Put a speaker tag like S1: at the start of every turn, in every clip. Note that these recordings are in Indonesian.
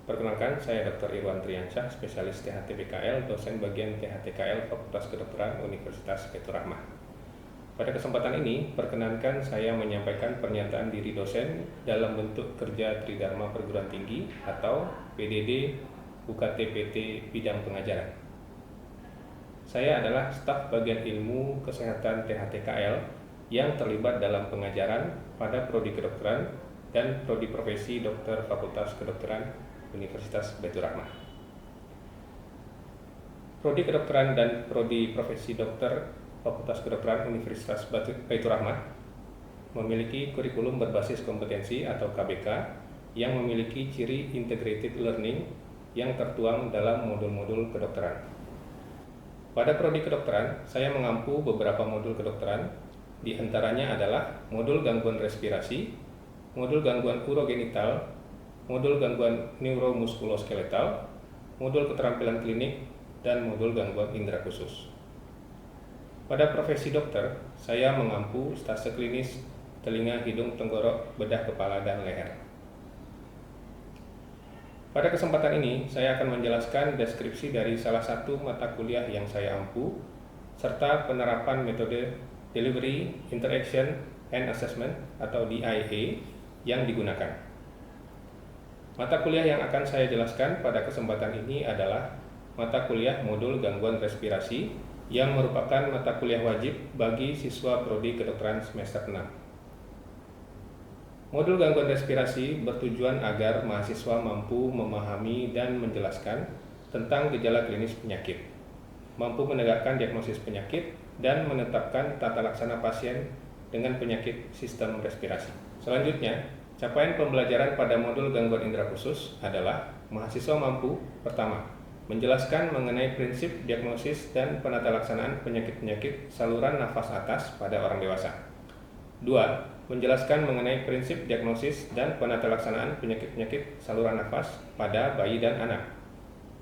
S1: Perkenalkan, saya Dr. Irwan Triansyah, spesialis THT-BKL, dosen bagian THT-KL Fakultas Kedokteran Universitas Baitur Rahmah. Pada kesempatan ini, perkenankan saya menyampaikan pernyataan diri dosen dalam bentuk kerja Tridharma Perguruan Tinggi atau PDD UKT-PT Bidang Pengajaran. Saya adalah staf bagian ilmu kesehatan THT-KL yang terlibat dalam pengajaran pada prodi kedokteran dan prodi profesi dokter Fakultas Kedokteran Universitas Baitur Rahmah. Prodi kedokteran dan prodi profesi dokter Fakultas Kedokteran Universitas Baitur Rahmah memiliki kurikulum berbasis kompetensi atau KBK yang memiliki ciri integrated learning yang tertuang dalam modul-modul kedokteran. Pada prodi kedokteran, saya mengampu beberapa modul kedokteran, di antaranya adalah modul gangguan respirasi, modul gangguan urogenital, modul gangguan neuromuskuloskeletal, modul keterampilan klinik, dan modul gangguan indera khusus. Pada profesi dokter, saya mengampu stase klinis telinga, hidung, tenggorok, bedah kepala, dan leher. Pada kesempatan ini, saya akan menjelaskan deskripsi dari salah satu mata kuliah yang saya ampu, serta penerapan metode Delivery, Interaction, and Assessment atau DIA yang digunakan. Mata kuliah yang akan saya jelaskan pada kesempatan ini adalah mata kuliah modul gangguan respirasi yang merupakan mata kuliah wajib bagi siswa prodi kedokteran semester 6. Modul gangguan respirasi bertujuan agar mahasiswa mampu memahami dan menjelaskan tentang gejala klinis penyakit, mampu menegakkan diagnosis penyakit, dan menetapkan tata laksana pasien dengan penyakit sistem respirasi. Selanjutnya, capaian pembelajaran pada modul gangguan indera khusus adalah mahasiswa mampu, pertama, menjelaskan mengenai prinsip diagnosis dan penatalaksanaan penyakit-penyakit saluran nafas atas pada orang dewasa. 2. Menjelaskan mengenai prinsip diagnosis dan penatalaksanaan penyakit-penyakit saluran nafas pada bayi dan anak.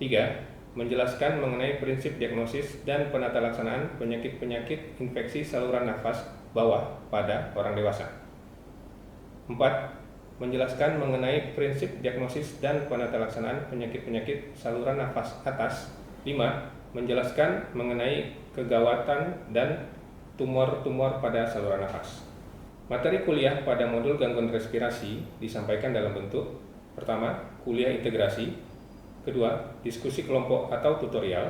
S1: 3. Menjelaskan mengenai prinsip diagnosis dan penatalaksanaan penyakit-penyakit infeksi saluran nafas bawah pada orang dewasa. 4. Menjelaskan mengenai prinsip diagnosis dan penatalaksanaan penyakit-penyakit saluran nafas atas. 5. Menjelaskan mengenai kegawatan dan tumor-tumor pada saluran nafas. Materi kuliah pada modul gangguan respirasi disampaikan dalam bentuk: pertama, kuliah integrasi; kedua, diskusi kelompok atau tutorial;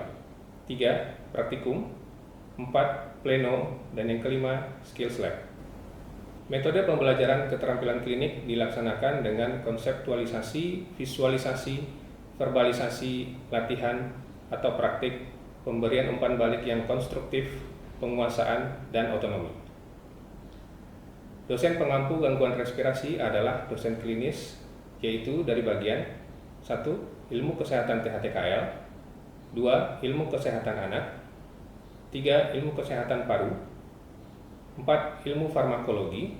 S1: 3, praktikum; 4, pleno; dan yang kelima, skills lab. Metode pembelajaran keterampilan klinik dilaksanakan dengan konseptualisasi, visualisasi, verbalisasi, latihan atau praktik, pemberian umpan balik yang konstruktif, penguasaan, dan otonomi. Dosen pengampu gangguan respirasi adalah dosen klinis, yaitu dari bagian 1. Ilmu kesehatan THT-KL, 2. Ilmu kesehatan anak, 3. Ilmu kesehatan paru, 4. Ilmu farmakologi,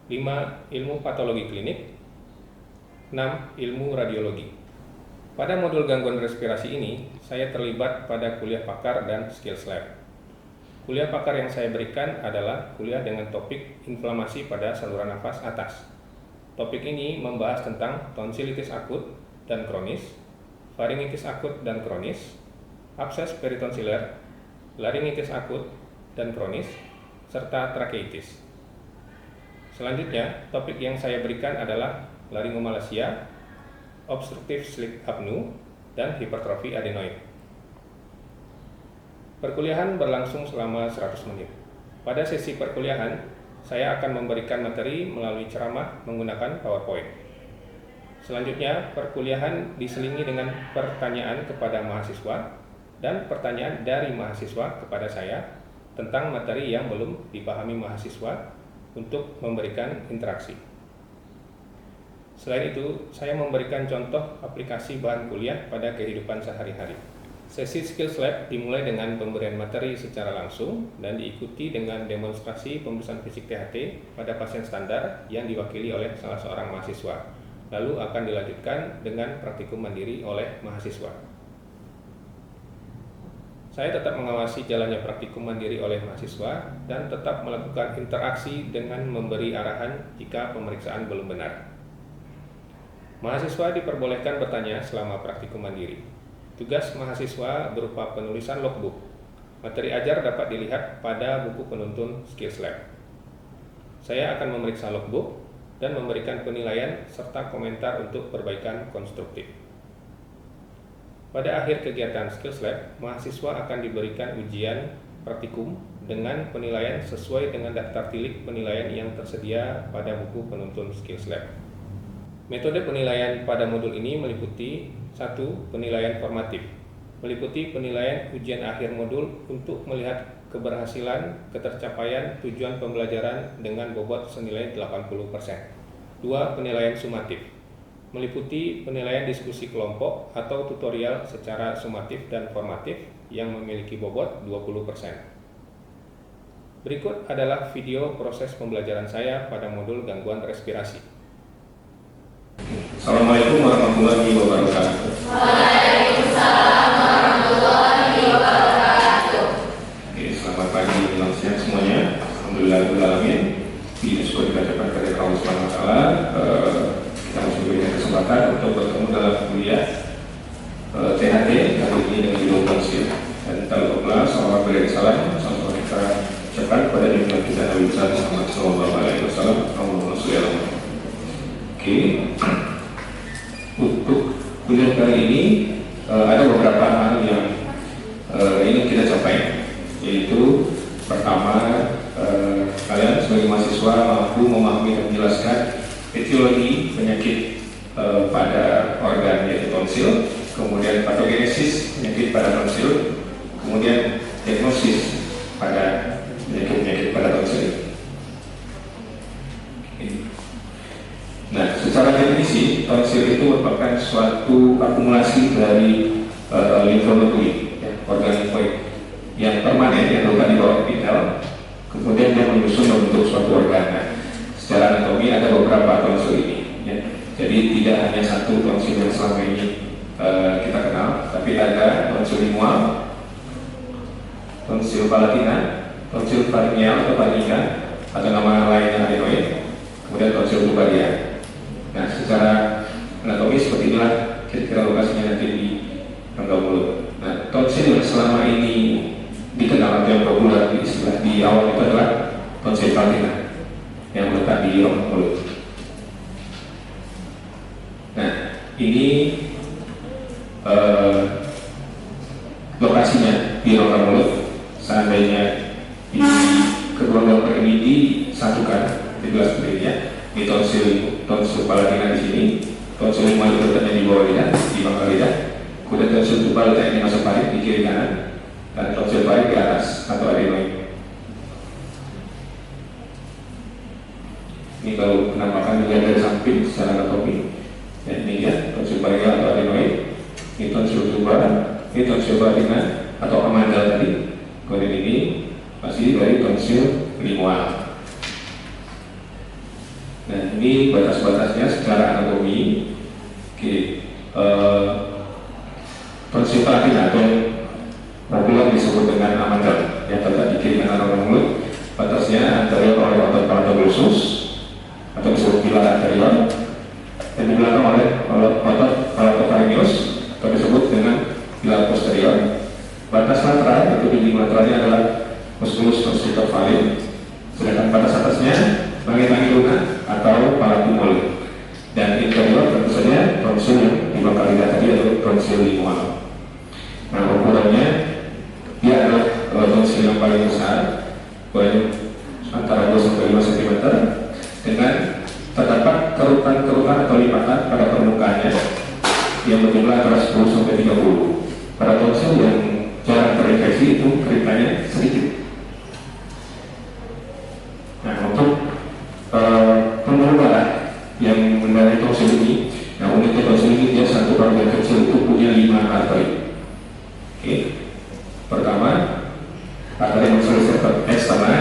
S1: 5. Ilmu patologi klinik, 6. Ilmu radiologi. Pada modul gangguan respirasi ini, saya terlibat pada kuliah pakar dan skills lab. Kuliah pakar yang saya berikan adalah kuliah dengan topik inflamasi pada saluran nafas atas. Topik ini membahas tentang tonsilitis akut dan kronis, faringitis akut dan kronis, abses peritonsiler, laringitis akut dan kronis, serta trakeitis. Selanjutnya, topik yang saya berikan adalah laringomalacia, obstructive sleep apnea, dan hipertrofi adenoid. Perkuliahan berlangsung selama 100 menit. Pada sesi perkuliahan, saya akan memberikan materi melalui ceramah menggunakan PowerPoint. Selanjutnya, perkuliahan diselingi dengan pertanyaan kepada mahasiswa dan pertanyaan dari mahasiswa kepada saya tentang materi yang belum dipahami mahasiswa untuk memberikan interaksi. Selain itu, saya memberikan contoh aplikasi bahan kuliah pada kehidupan sehari-hari. Sesi skills lab dimulai dengan pemberian materi secara langsung dan diikuti dengan demonstrasi pemeriksaan fisik THT pada pasien standar yang diwakili oleh salah seorang mahasiswa. Lalu akan dilanjutkan dengan praktikum mandiri oleh mahasiswa. Saya tetap mengawasi jalannya praktikum mandiri oleh mahasiswa dan tetap melakukan interaksi dengan memberi arahan jika pemeriksaan belum benar. Mahasiswa diperbolehkan bertanya selama praktikum mandiri. Tugas mahasiswa berupa penulisan logbook. Materi ajar dapat dilihat pada buku penuntun Skills Lab. Saya akan memeriksa logbook dan memberikan penilaian serta komentar untuk perbaikan konstruktif. Pada akhir kegiatan Skills Lab, mahasiswa akan diberikan ujian praktikum dengan penilaian sesuai dengan daftar tilik penilaian yang tersedia pada buku penuntun Skills Lab. Metode penilaian pada modul ini meliputi 1. Penilaian formatif, meliputi penilaian ujian akhir modul untuk melihat keberhasilan ketercapaian tujuan pembelajaran dengan bobot senilai 80%. 2. Penilaian sumatif, meliputi penilaian diskusi kelompok atau tutorial secara sumatif dan formatif yang memiliki bobot 20%. Berikut adalah video proses pembelajaran saya pada modul gangguan respirasi.
S2: Assalamualaikum warahmatullahi wabarakatuh.
S3: Waalaikumsalam warahmatullahi wabarakatuh.
S2: Oke, selamat pagi, selamat siang semuanya. Alhamdulillahirrahmanirrahim. Syukur dibacakan kepada Allah Subhanahu wa Ta'ala. Kita masih diberikan kesempatan untuk bertemu dalam kuliah THT kali ini dengan judul konsil. Dan tak lupa salam beri salam sama kita ucapkan kepada junjungan kita Nabi besar Muhammad sallallahu alaihi wasallam. Allahumma shalli ala Muhammad. Oke. Untuk kuliah kali ini ada beberapa hal yang ingin kita capai, yaitu pertama, kalian sebagai mahasiswa mampu memahami dan menjelaskan etiologi penyakit pada organ yaitu tonsil, kemudian patogenesis penyakit pada tonsil, kemudian diagnosis pada penyakit pada tonsil. Nah, secara definisi, tonsil itu merupakan suatu akumulasi dari limfonoid, organ limfoid yang permanen yang terletak di bawah epitel, kemudian dia menyusun membentuk suatu organ. Nah, secara anatomi ada beberapa tonsil ini, ya. Jadi tidak hanya satu tonsil yang selama ini kita kenal, tapi ada tonsil lingual, tonsil palatina, tonsil pharyngeal atau pharyngeal atau nama lainnya adenoid, kemudian tonsil tubaria. Nah, secara anatomi seperti inilah kira-kira lokasinya nanti di rongga mulut. Nah, tonsil yang selama ini dikenal atau yang populer di istilah di awal itu adalah tonsil palatina yang terletak di rongga mulut. Nah, ini lokasinya di rongga mulut. Seandainya di kedua gambar ini disatukan di gelas berinya, di tonsil palatina di sini, tonsil lingual letaknya di bawah lidah, di pangkal lidah, kemudian tonsil tubal letaknya di nasofaring di kiri kanan, dan tonsil faring di atas atau adenoid. Ini kalau penampakan dilihat dari samping secara anatomi, ya, ini ya tonsil faring atau adenoid, ini tonsil tubal, ini tonsil palatina atau amandal tadi, kemudian ini masih dari tonsil lingual. Nah, ini batas-batasnya secara anatomi. Oke, tonsil palatina atau populer disebut dengan amandal yang terletak di kiri kanan rongga mulut. Batasnya anterior oleh otot palatoglosus atau disebut pilar anterior, dan di belakang oleh otot palatopharyngeus atau disebut dengan pilar posterior. Batas lateral itu di lateralnya adalah musculus constrictor faring, sedangkan batas atasnya langit-langit lunak atau palatumul, dan interior tentu saja tonsil yang di pangkal lidah tadi atau tonsil lingual. Nah, ukurannya dia adalah tonsil yang paling besar, antara 2 sampai 5 cm, dengan terdapat kerutan-kerutan atau lipatan pada permukaannya yang berjumlah antara 10 sampai 30. Pada tonsil yang jarang terinfeksi itu kerutannya sedikit. Nah, untuk pemberat yang mengenai tonsil ini, nah uniknya tonsil ini dia satu organ kecil itu punya 5 arteri. Oke, pertama arteri tonsilis eksterna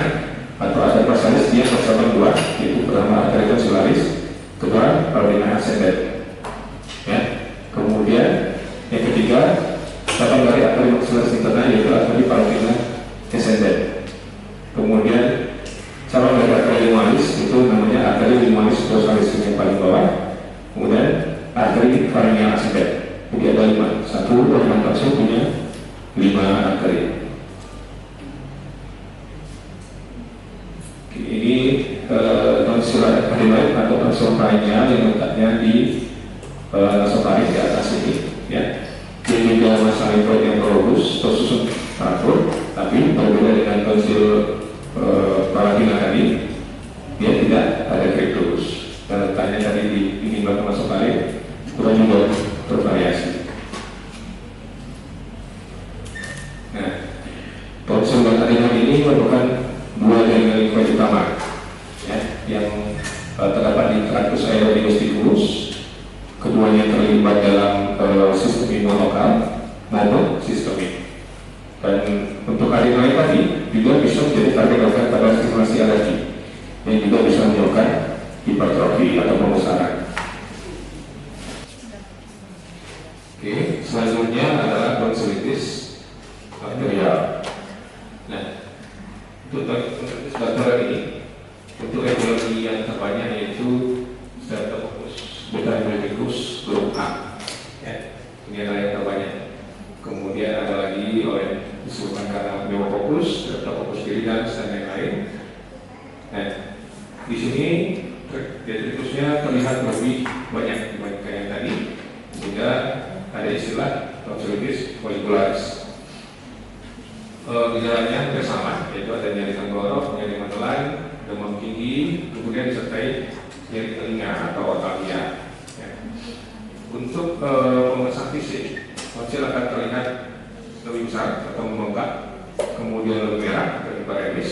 S2: atau arteri parsialis dia tercatat 2, yaitu pertama arteri tonsilaris, kedua palatina ascendens. Ya, kemudian yang ketiga cabang dari arteri tonsilis interna yaitu arteri palatina descendens. Kemudian cabang dari arteri lingualis itu namanya arteri lingualis dorsalis yang paling bawah. Kemudian lampu organ pasien punya 5 arteri. Ini tonsil adenoid atau tonsil lainnya yang letaknya di nasofaring di atas ini, ya. Ini juga masalah infloid yang prolobus atau susun teratur, tapi berbeda dengan tonsil paradina tadi, dia tidak ada kriptulus dan letaknya tadi di belakang nasofaring itu juga bervariasi. Nah, tonsil adenoid ini merupakan dua jaringan limfoid utama, ya, yang terdapat di tractus aerodigesticulus. Keduanya terlibat dalam sistem imun lokal maupun sistemik. Dan untuk adenoid tadi juga bisa menjadi target organ pada stimulasi alergi yang juga bisa menyebabkan hipertrofi atau pembesaran. Oke, selanjutnya adalah tonsilitis bakterial. Nah, untuk tonsilitis bakterial ini, untuk etiologi yang terbanyak yaitu Streptococcus beta hemolithicus grup A. Ya, ini adalah yang terbanyak. Kemudian ada lagi oleh disebutkan karena Pneumococcus, Streptococcus viridans dan lain-lain. Nah, di sini detritusnya terlihat lebih banyak dibandingkan yang tadi, sehingga ada istilah tonsilitis follicularis. Gejalanya hampir sama, yaitu ada nyeri tenggorok, nyeri menelan, demam tinggi, kemudian disertai nyeri telinga atau otalia. Ya. Untuk pemeriksaan fisik, tonsil akan terlihat lebih besar atau membengkak, kemudian lebih merah atau hiperemis,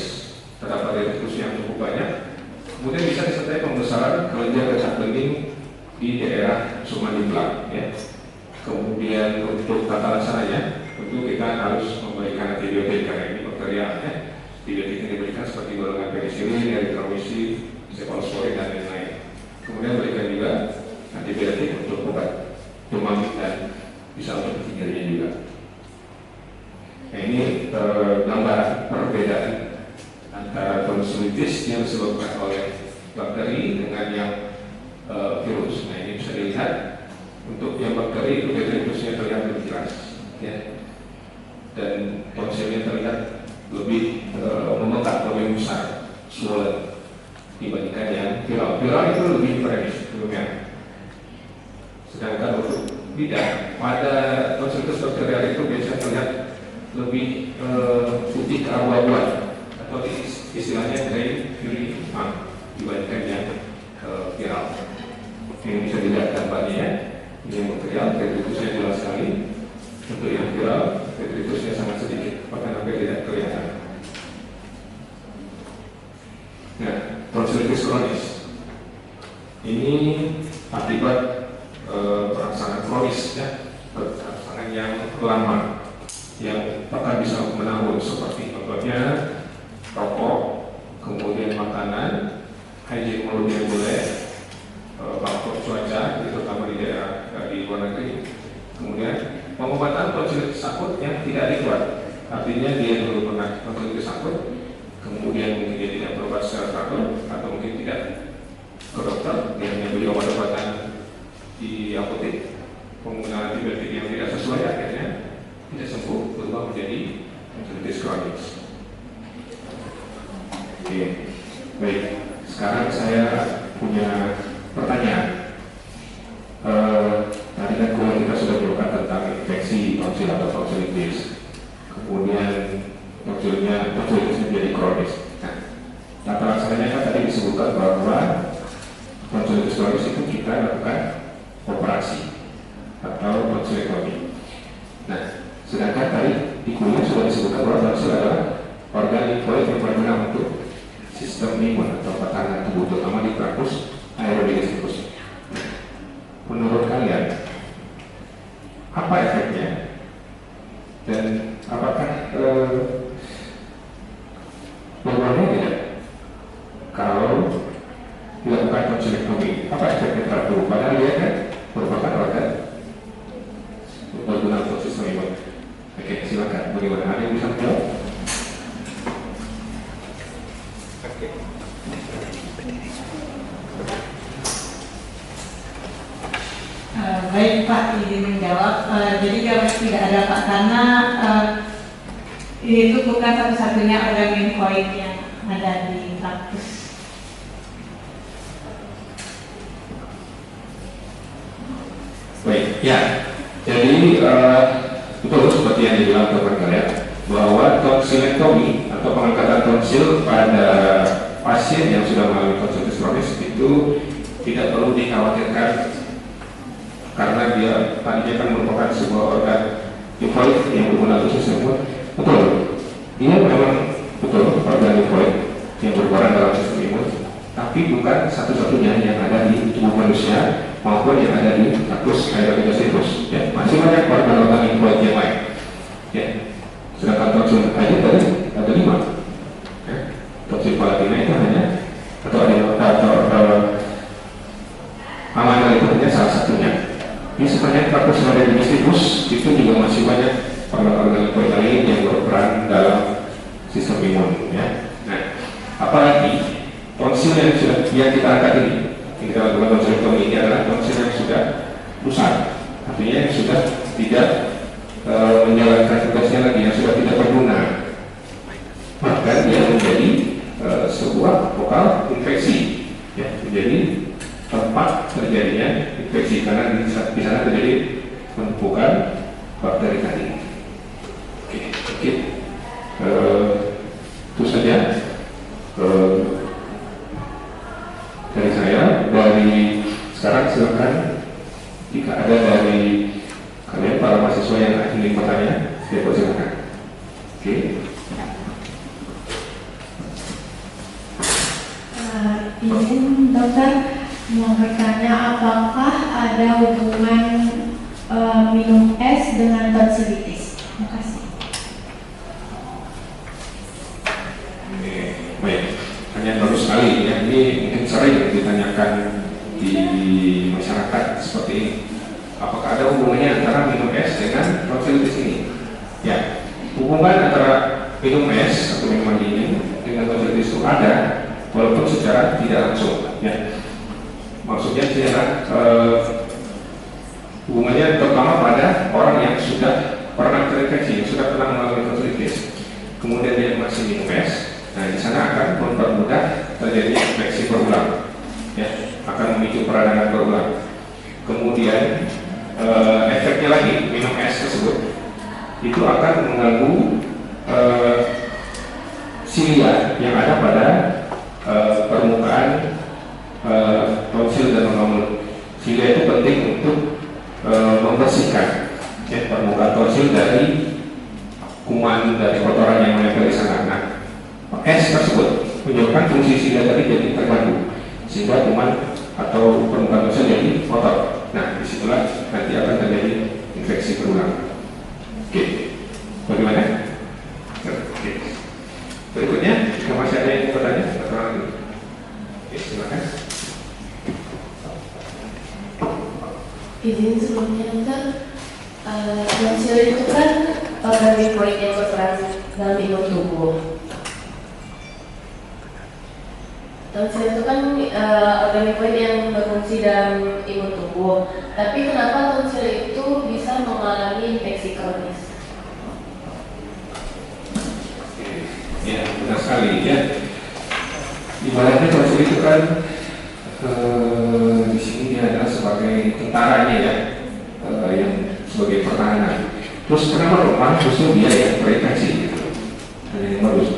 S2: terdapat detritus yang cukup banyak, kemudian bisa disertai pembesaran kelenjar kecak bening di daerah submandibula. Ya. Kemudian untuk tata laksananya, tentu kita harus memberikan antibiotik karena ini bakterial. Ya. Antibiotik yang diberikan seperti golongan penisilin, erythromycin, cephalosporin dan lain-lain. Kemudian berikan juga antibiotik untuk obat demam dan bisa untuk nyerinya juga. Nah, ini gambaran perbedaan antara tonsilitis yang disebabkan oleh bakteri dengan yang virus. Nah, ini bisa dilihat untuk yang bakteri itu detritusnya terlihat lebih jelas, ya, dan tonsilnya terlihat lebih membengkak, lebih besar, swollen dibandingkan yang viral. Viral itu lebih hiperemis, lumea. Sedangkan untuk tidak, pada tonsilitis bakterial itu biasanya terlihat lebih putih keabu-abuan atau istilahnya gray fury dibandingkan yang viral. Ini bisa dilihat gambarnya, ya. Ini yang bakterial, detritusnya jelas sekali. Untuk yang viral, detritusnya sangat sedikit, bahkan hampir tidak kelihatan. Nah, tonsilitis kronis ini akibat perasaan kronis, ya, perasaan yang lama yang bahkan bisa menahun, seperti contohnya rokok, kemudian makanan, hygiene mulut yang jelek, faktor cuaca, terutama di daerah di luar negeri. Kemudian pengobatan tonsilitis akut yang tidak adekuat, artinya dia dulu pernah tonsilitis akut, kemudian mungkin dia tidak berobat secara teratur, atau mungkin tidak ke dokter, dia hanya beli obat-obatan di apotek, penggunaan antibiotik yang tidak sesuai, akhirnya tidak sembuh, berubah menjadi tonsilitis kronis. Oke, baik. Sekarang saya punya pertanyaan. Tadi kan kita sudah berbicara tentang infeksi tonsil atau tonsilitis, kemudian tonsilitis menjadi kronis. Nah, tata laksananya kan tadi disebutkan bahwa tonsilitis kronis itu kita lakukan operasi atau tonsilotomi. Nah, sedangkan tadi di kuliah sudah disebutkan bahwa tonsil adalah organ limfoid yang berguna untuk sistem imun atau pertahanan tubuh, terutama di tractus aerodigesticulus. Menurut kalian, apa efeknya dan apakah bagaimana tidak kalau dilakukan tonsilotomi? Apa efeknya terhadap tubuh? Padahal dia kan merupakan organ berguna untuk sistem imun. Oke, silakan. Bagaimana? Ada yang bisa menjawab?
S4: Baik Pak, izin menjawab. Jadi tidak ada Pak, karena itu bukan satu-satunya organ limfoid yang ada di kampus.
S2: Baik, ya. Jadi betul seperti yang dibilang teman kalian bahwa tonsilektomi atau pengangkatan tonsil pada pasien yang sudah mengalami tonsilis kronis itu tidak perlu dikhawatirkan karena dia tadinya kan merupakan sebuah organ limfoid yang berguna untuk sistem imun. Betul, dia memang betul organ limfoid yang berperan dalam sistem imun, tapi bukan satu-satunya yang ada di tubuh manusia maupun yang ada di Lactose aerobigosaurus. Ya, masih banyak organ-organ limfoid yang lain. Ya, sedangkan tonsil aja tadi ada 5. Ya, tonsil palatina itu hanya amandel itu hanya salah satunya. Ini sebenarnya Lactose aerobigosaurus itu juga masih banyak organ-organ limfoid lain yang berperan dalam sistem imun. Ya. Nah, apalagi tonsil yang kita angkat ini, yang kita lakukan tonsilektomi ini adalah tonsil yang sudah rusak, artinya yang sudah tidak menjalankan tugasnya lagi, yang sudah tidak berguna, bahkan dia menjadi sebuah lokal infeksi, ya, menjadi tempat terjadinya infeksi karena di sana terjadi penumpukan bakteri tadi. Oke. Itu saja dari saya. Dari sekarang silakan jika ada dari kalian para mahasiswa yang ingin bertanya, saya persilakan. Oke.
S5: Izin dokter mau bertanya, apakah ada hubungan minum es dengan tonsilitis? Terima kasih.
S2: Baik, hanya bagus sekali ya. Ini mungkin sering ditanyakan di masyarakat seperti ini. Apakah ada hubungannya antara minum es dengan tonsilitis ini? Ya, hubungan antara minum es atau minuman dingin dengan tonsilitis itu ada, walaupun secara tidak langsung. Ya, maksudnya secara hubungannya terutama pada orang yang sudah pernah terinfeksi, yang sudah pernah mengalami tonsilitis, kemudian dia masih minum es. Nah, di sana akan mempermudah terjadinya infeksi berulang, ya, akan memicu peradangan berulang. Kemudian efeknya lagi minum es tersebut itu akan mengganggu silia yang ada pada permukaan tonsil dan rongga mulut. Silia itu penting untuk membersihkan ya, permukaan tonsil dari kuman, dari kotoran yang menempel di sana. Nah, es tersebut menyebabkan fungsi silia tadi jadi terganggu sehingga kuman atau permukaan tonsil jadi kotor. Nah, disitulah nanti akan terjadi infeksi berulang. Oke, bagaimana? Oke. Berikutnya, jika masih ada yang bertanya, oke, silakan.
S3: Izin sebelumnya dokter, tonsil itu kan organ limfoid yang berperan dalam imun tubuh. Tonsil itu kan organ limfoid yang berfungsi dalam imun tubuh. Tapi kenapa tonsil itu bisa mengalami infeksi kronis?
S2: Ya, benar sekali ya. Ibaratnya tonsil itu kan di sini dia adalah sebagai tentaranya ya, yang sebagai pertahanan. Terus kenapa rumah justru dia yang terinfeksi gitu? Yang bagus.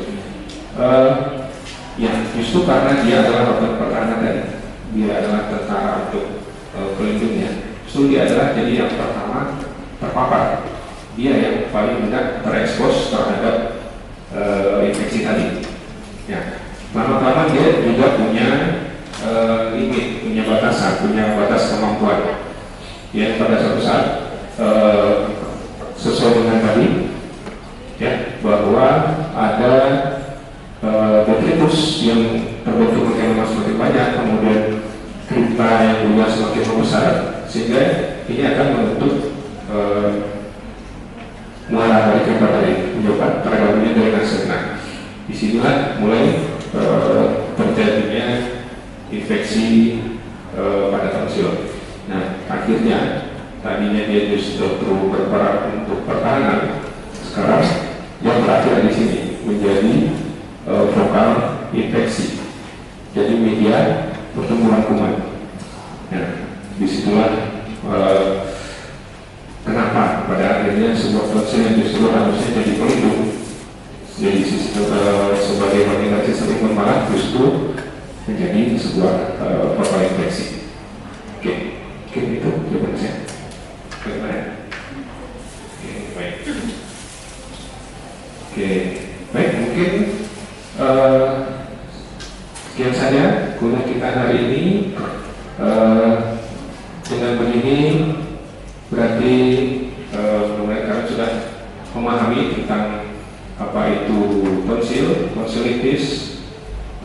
S2: Ya, justru karena dia adalah organ pertahanan tadi, dia adalah tentara untuk pelindungnya. Justru dia adalah jadi yang pertama terpapar, dia yang paling mudah terekspos terhadap infeksi tadi. Ya, lama-lama dia juga punya limit, punya batasan, punya batas kemampuan. Ya, pada suatu saat sesuai dengan tadi, ya, bahwa ada detritus yang terbentuk makin lama semakin banyak, kemudian kripta yang juga semakin membesar, sehingga ini akan membentuk muara dari kripta tadi, menyebabkan terganggunya drainase. Nah, disinilah mulai terjadinya infeksi pada tonsil. Nah, akhirnya tadinya dia justru berperan untuk pertahanan, sekarang yang berakhir di sini menjadi vokal infeksi, jadi media pertumbuhan kuman. Nah, disitulah kenapa pada akhirnya sebuah tonsil yang justru harusnya jadi pelindung, jadi sebagai organisasi selimut malah justru menjadi sebuah vokal infeksi. Oke, itu jawaban saya. Baik. Oke, baik, mungkin sekian saja kuliah kita hari ini. Dengan begini berarti kalian sudah memahami tentang apa itu tonsilitis,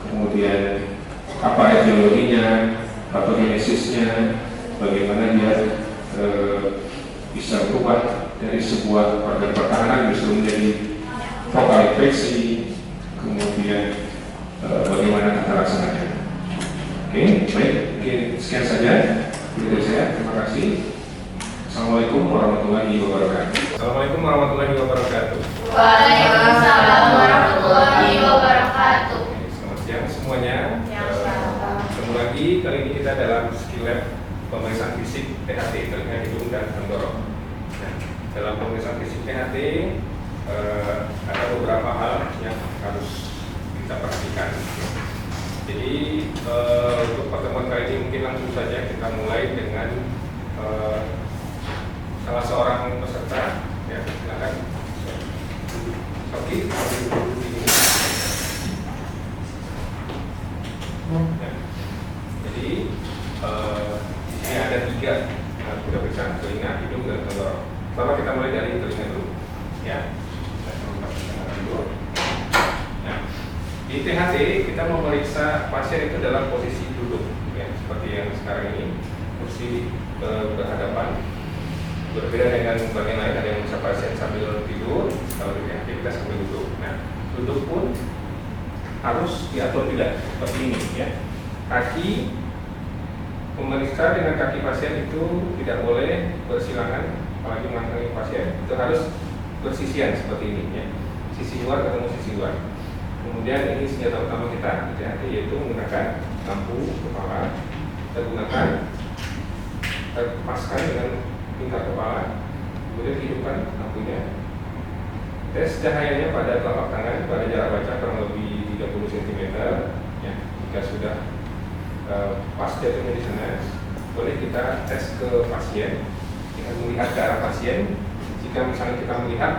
S2: kemudian apa etiologinya, patogenesisnya, bagaimana dia bisa berubah dari sebuah organ pertahanan justru menjadi vokal infeksi, kemudian bagaimana tata laksananya. Oke, baik, sekian saja dari saya. Terima kasih. Assalamualaikum warahmatullahi wabarakatuh.
S1: Assalamualaikum warahmatullahi wabarakatuh.
S3: Waalaikumsalam warahmatullahi wabarakatuh.
S1: Selamat siang semuanya. Ketemu lagi, kali ini kita dalam skill lab pemeriksaan fisik THT, telinga, hidung, dan tenggorok. Nah, dalam pemeriksaan fisik THT ada beberapa hal yang harus kita perhatikan. Jadi untuk pertemuan kali ini mungkin langsung saja kita mulai dengan salah seorang peserta. Ya, silakan. Oke, ya. Jadi ini ada 3 kita periksa telinga, hidung, dan tenggorok. Pertama kita mulai dari telinga dulu. Ya, di THT kita memeriksa pasien itu dalam posisi duduk, ya, seperti yang sekarang ini, kursi berhadapan. Berbeda dengan bagian lain, ada yang bisa pasien sambil tidur, kalau di THT kita sambil duduk. Nah, duduk pun harus diatur juga seperti ini, ya. Kaki, memeriksa dengan kaki pasien itu tidak boleh bersilangan, apalagi menangani pasien itu harus bersisian seperti ini, ya. Sisi luar ketemu sisi luar. Kemudian ini senjata utama kita di THT yaitu menggunakan lampu kepala. Kita gunakan, kita paskan dengan tingkat kepala, kemudian hidupkan lampunya. Tes cahayanya pada telapak tangan pada jarak baca kurang lebih 30 cm. Ya, jika sudah pas jatuhnya di sana, boleh kita tes ke pasien. Kita melihat ke arah pasien. Jika misalnya kita melihat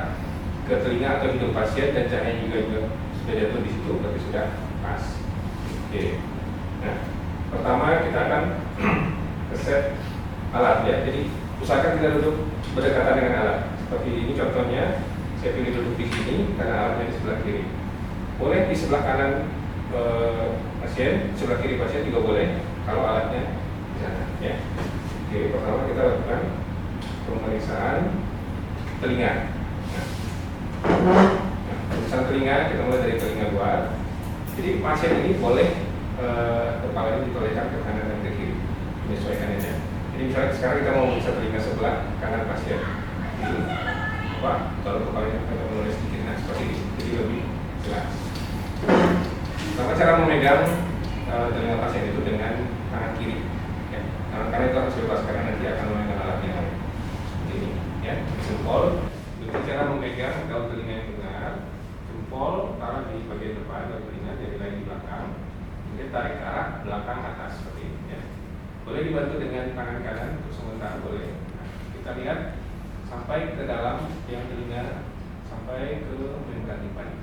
S1: ke telinga atau hidung pasien dan cahaya juga sudah jatuh di situ, berarti sudah pas. Oke. Nah, pertama kita akan set alat, ya. Jadi usahakan kita duduk berdekatan dengan alat. Seperti ini contohnya, saya pilih duduk di sini karena alatnya di sebelah kiri. Boleh di sebelah kanan pasien, sebelah kiri pasien juga boleh kalau alatnya di sana, ya. Oke, pertama kita lakukan pemeriksaan telinga. Pemeriksaan telinga kita mulai dari telinga luar. Jadi pasien ini boleh kepalanya ditolehkan ke kanan dan ke kiri, menyesuaikan aja. Jadi misalnya sekarang kita mau memeriksa telinga sebelah kanan pasien, ini apa? Kalau kepalanya kita mulai sedikit, nah seperti ini, jadi lebih jelas. Pertama cara memegang telinga pasien itu dengan tangan kiri, ya. Tangan kanan itu harus bebas karena nanti akan memegang alat yang lain. Seperti ini, ya. Jempol. Untuk cara memegang daun telinga yang benar, jempol taruh di bagian depan daun telinga, jari lain di belakang. Kemudian tarik ke arah belakang atas seperti ini, ya. Boleh dibantu dengan tangan kanan untuk sementara, boleh. Nah, kita lihat sampai ke dalam yang telinga, sampai ke membran timpani.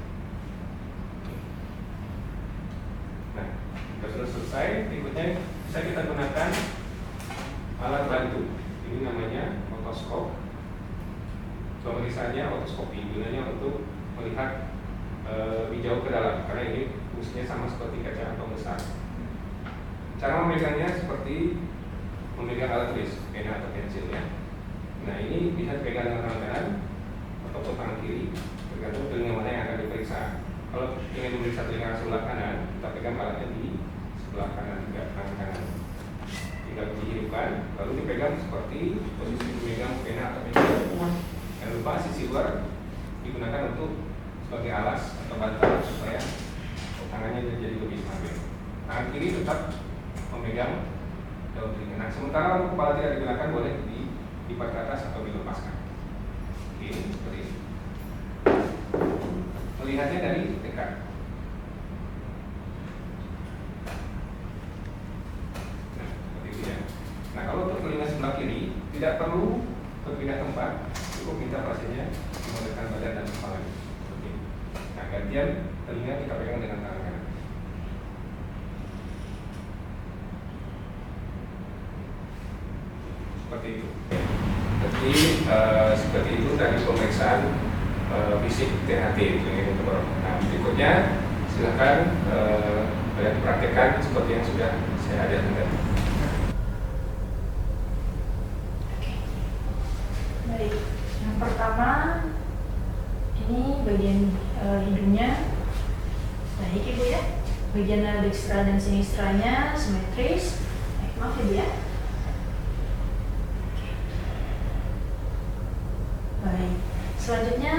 S1: Nah, kita sudah selesai. Berikutnya bisa kita gunakan alat bantu. Ini namanya otoskop. Pemeriksaannya otoskopi, gunanya untuk melihat lebih jauh ke dalam, karena ini fungsinya sama seperti kaca pembesar. Cara memegangnya seperti memegang alat tulis, pena atau pensil, ya. Nah, ini bisa dipegang dengan tangan kanan ataupun tangan kiri, tergantung telinga mana yang akan diperiksa. Kalau ingin memeriksa telinga sebelah kanan, kita pegang alatnya di sebelah kanan juga, tangan kanan. Tinggal dihidupkan, lalu dipegang seperti posisi lupa sisi luar digunakan untuk sebagai alas atau bantal supaya tangannya jadi lebih stabil. Tangan kiri tetap memegang daun telinga. Nah, sementara untuk kepala tidak digunakan, boleh dilipat ke atas atau dilepaskan. Oke, seperti ini. Melihatnya dari dekat. Nah, seperti itu ya. Nah, kalau untuk telinga sebelah kiri tidak perlu berpindah tempat, cukup minta pasiennya menggunakan badan dan kepala. Seperti ini. Nah, gantian telinga kita pegang dengan tangan kanan. Seperti itu. Jadi seperti itu tadi pemeriksaan fisik THT klinik untuk. Nah, berikutnya silakan kalian praktekkan seperti yang sudah saya ajarkan tadi.
S6: Baik, yang pertama ini bagian hidungnya. Baik Ibu ya, bagian dextra dan sinistranya simetris. Maaf ya Bu ya. Baik, selanjutnya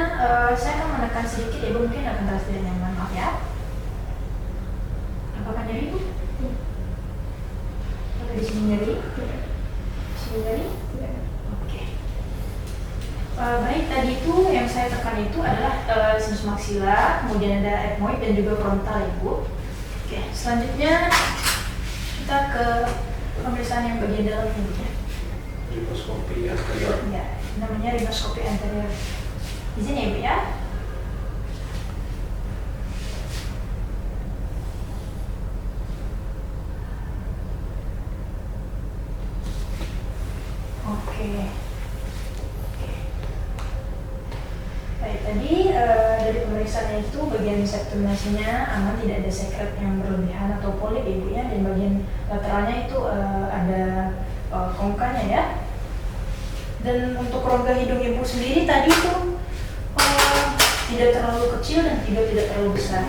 S6: saya akan menekan sedikit ya Bu, mungkin akan terasa tidak nyaman, maaf ya. Apakah nyeri Bu? Apakah di sini nyeri? Di sini nyeri? Oke. Baik, tadi itu yang saya tekan itu adalah sinus maksila, kemudian ada ethmoid dan juga frontal ya Bu. Oke, selanjutnya kita ke pemeriksaan yang bagian dalam ini ya.
S1: Rhinoskopi anterior.
S6: Ya, namanya rhinoskopi anterior. Izin ya Ibu ya. Oke. Baik, tadi dari pemeriksaannya itu bagian septumnasinya aman, tidak ada sekret yang berlebihan atau polip Ibu ya, dan bagian lateralnya itu ada kongkanya ya. Dan untuk rongga hidung Ibu sendiri tadi itu tidak terlalu kecil dan tidak terlalu besar.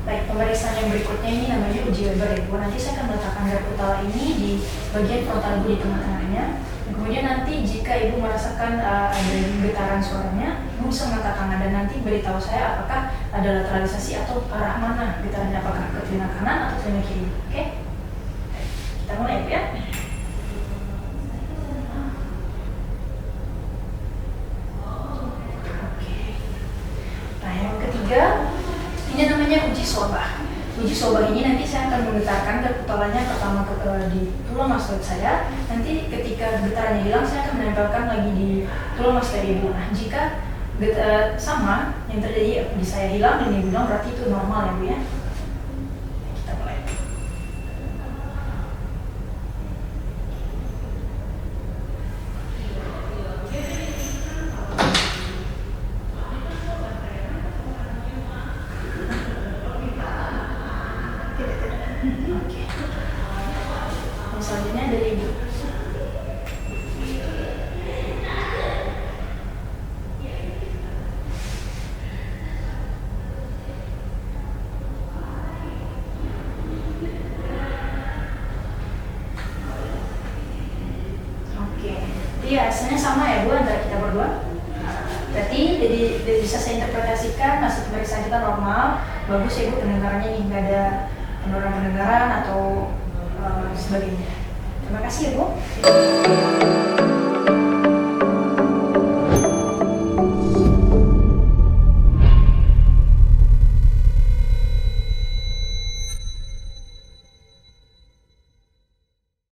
S6: Baik, pemeriksaan yang berikutnya ini namanya uji Weber Ibu. Nanti saya akan meletakkan gaputala ini di bagian frontal Ibu di tengah-tengahnya. Kemudian nanti jika Ibu merasakan ada getaran suaranya, Ibu bisa mengangkat tangan dan nanti beritahu saya apakah ada lateralisasi atau arah mana getarannya, apakah ke telinga kanan atau telinga kiri. Oke? Kita mulai Ibu ya. Nah, yang ketiga, ini namanya uji sobah. Uji sobah ini nanti saya akan menggetarkan gaputalanya pertama di tulang mastoid saya. Nanti ketika getarannya hilang, saya akan menempelkan lagi di tulang mastoid Ibu. Nah, jika sama yang terjadi di saya hilang dan Ibu hilang, berarti itu normal ya Bu ya. Kita mulai. Oke. Selanjutnya dari Ibu. Oke. Jadi hasilnya sama ya Bu antara kita berdua. Berarti jadi bisa saya interpretasikan hasil pemeriksaan kita normal, bagus ya Bu, pendengarannya nih, nggak ada penurunan pendengaran atau sebagainya. Terima kasih ya Bu.